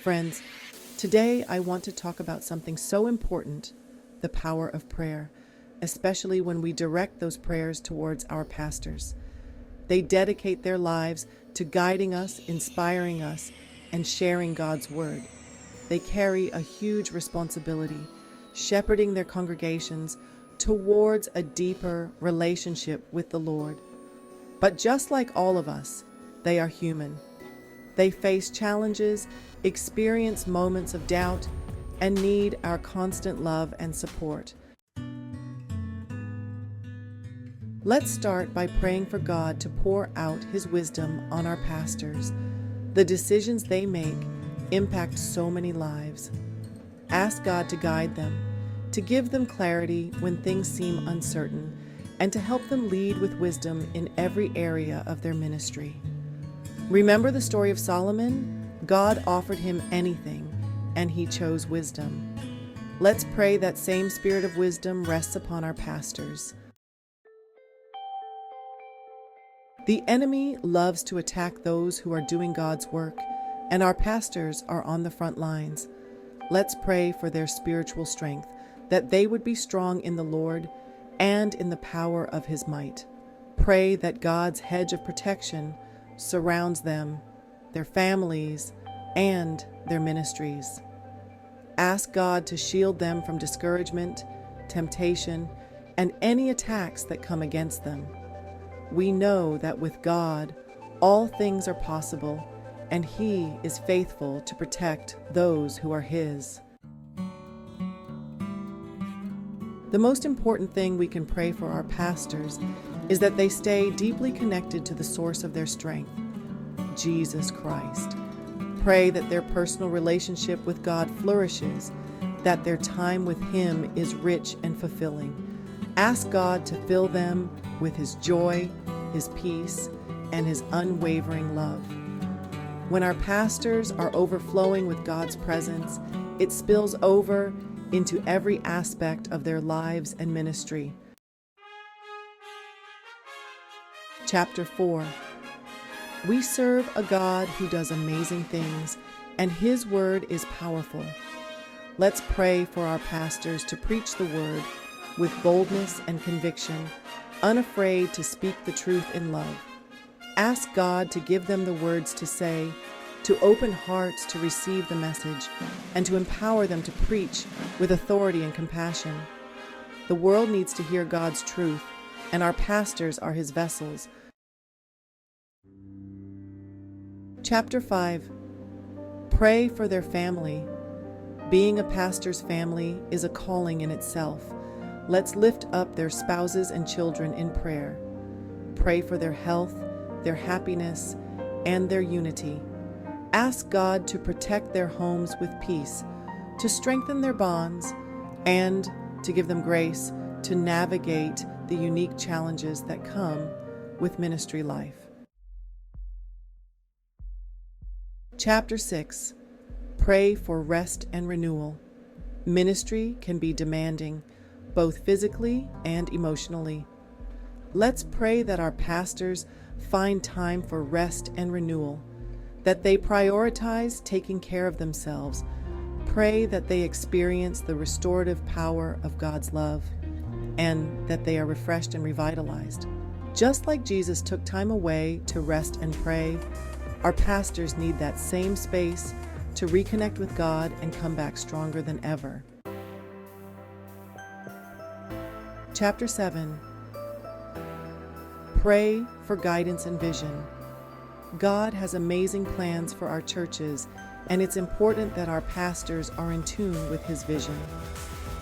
Friends, today I want to talk about something so important, the power of prayer, especially when we direct those prayers towards our pastors. They dedicate their lives to guiding us, inspiring us, and sharing God's word. They carry a huge responsibility, shepherding their congregations towards a deeper relationship with the Lord. But just like all of us, they are human. They face challenges, experience moments of doubt, and need our constant love and support. Let's start by praying for God to pour out His wisdom on our pastors. The decisions they make impact so many lives. Ask God to guide them, to give them clarity when things seem uncertain, and to help them lead with wisdom in every area of their ministry. Remember the story of Solomon? God offered him anything, and he chose wisdom. Let's pray that same spirit of wisdom rests upon our pastors. The enemy loves to attack those who are doing God's work, and our pastors are on the front lines. Let's pray for their spiritual strength, that they would be strong in the Lord and in the power of His might. Pray that God's hedge of protection surrounds them, their families, and their ministries. Ask God to shield them from discouragement, temptation, and any attacks that come against them. We know that with God, all things are possible, and He is faithful to protect those who are His. The most important thing we can pray for our pastors is that they stay deeply connected to the source of their strength, Jesus Christ. Pray that their personal relationship with God flourishes, that their time with Him is rich and fulfilling. Ask God to fill them with His joy, His peace, and His unwavering love. When our pastors are overflowing with God's presence, it spills over into every aspect of their lives and ministry. Chapter 4. We serve a God who does amazing things, and His word is powerful. Let's pray for our pastors to preach the word with boldness and conviction, unafraid to speak the truth in love. Ask God to give them the words to say, to open hearts to receive the message, and to empower them to preach with authority and compassion. The world needs to hear God's truth, and our pastors are His vessels. Chapter 5. Pray for their family. Being a pastor's family is a calling in itself. Let's lift up their spouses and children in prayer. Pray for their health, their happiness, and their unity. Ask God to protect their homes with peace, to strengthen their bonds, and to give them grace to navigate the unique challenges that come with ministry life. Chapter 6. Pray for rest and renewal. Ministry can be demanding, both physically and emotionally. Let's pray that our pastors find time for rest and renewal, that they prioritize taking care of themselves. Pray that they experience the restorative power of God's love, and that they are refreshed and revitalized. Just like Jesus took time away to rest and pray, our pastors need that same space to reconnect with God and come back stronger than ever. Chapter 7. Pray for guidance and vision. God has amazing plans for our churches, and it's important that our pastors are in tune with His vision.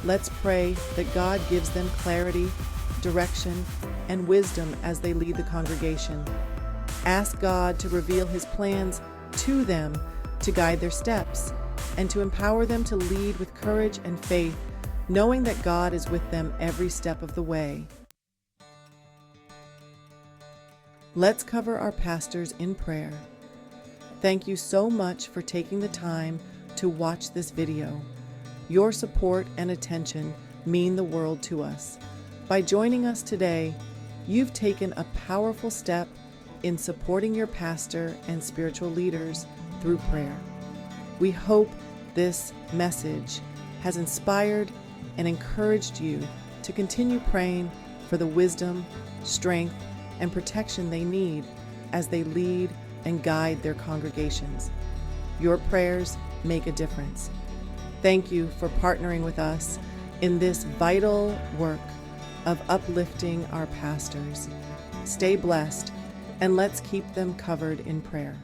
Let's pray that God gives them clarity, direction, and wisdom as they lead the congregation. Ask God to reveal His plans to them, to guide their steps, and to empower them to lead with courage and faith, knowing that God is with them every step of the way. Let's cover our pastors in prayer. Thank you so much for taking the time to watch this video. Your support and attention mean the world to us. By joining us today, you've taken a powerful step in supporting your pastor and spiritual leaders through prayer. We hope this message has inspired and encouraged you to continue praying for the wisdom, strength, and protection they need as they lead and guide their congregations. Your prayers make a difference. Thank you for partnering with us in this vital work of uplifting our pastors. Stay blessed, and let's keep them covered in prayer.